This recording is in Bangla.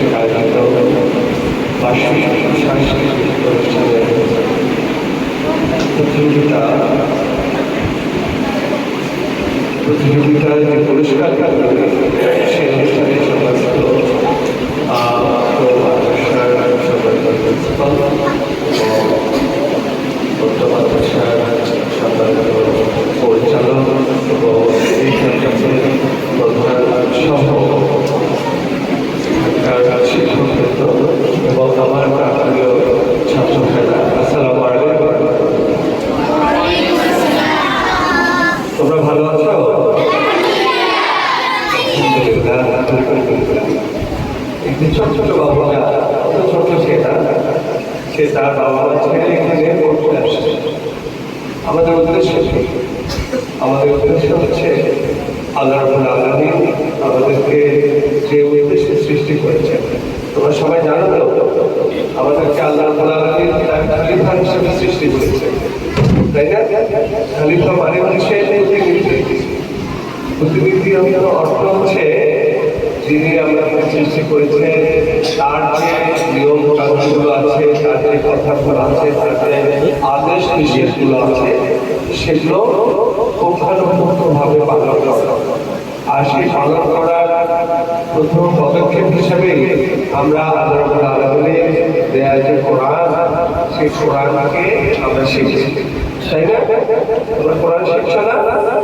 কর্তৃক আয়োজিত বার্ষিক সাংস্কৃতিক অনুষ্ঠানের প্রতিযোগিতায় যে পুরস্কার সেই অনুষ্ঠানে সমস্ত প্রিন্সিপাল এবং বর্তমান মাদ্রাসার সম্মানিত পরিচালক এবং এই ক্যাম্পাসের প্রধান সহ শিক্ষকবৃন্দ এবং আমার প্রিয় ছাত্র ভাইরা, আসসালামু আলাইকুম। তোমরা ভালো আছো? একটি ছোট ছোট বাবুরা, অত ছোট সে তার বাবা মা ছেড়ে এখানে পড়তে আসছে। আমাদের উদ্দেশ্য হচ্ছে আল্লাহ রাব্বুল আলামিন আমাদেরকে যে উদ্দেশ্যে সৃষ্টি করেছেন তোমরা সবাই জানো তো, আমাদেরকে আল্লাহ রাব্বুল আলামিন তার খলিফা হিসেবে সৃষ্টি করেছেন, তাই না? খলিফা মানে হচ্ছে প্রতিনিধি অর্থ হচ্ছে যিনি আমাদের সৃষ্টি করেছেন, তার যে নিয়ম কানুনগুলো আছে, তার যে কথাগুলো আছে, তার যে আদেশ নিষেধগুলো আছে, সেগুলো পুঙ্খানুপুঙ্খভাবে পালন করা। আর সেই পালন করার প্রথম পদক্ষেপ হিসেবে আমরা আল্লাহ রাব্বুল আলামিনের দেয়া যে কোরআন, সেই কোরআনকে আমরা শিখেছি, তাই না? তোমরা কোরআন শিখছো না?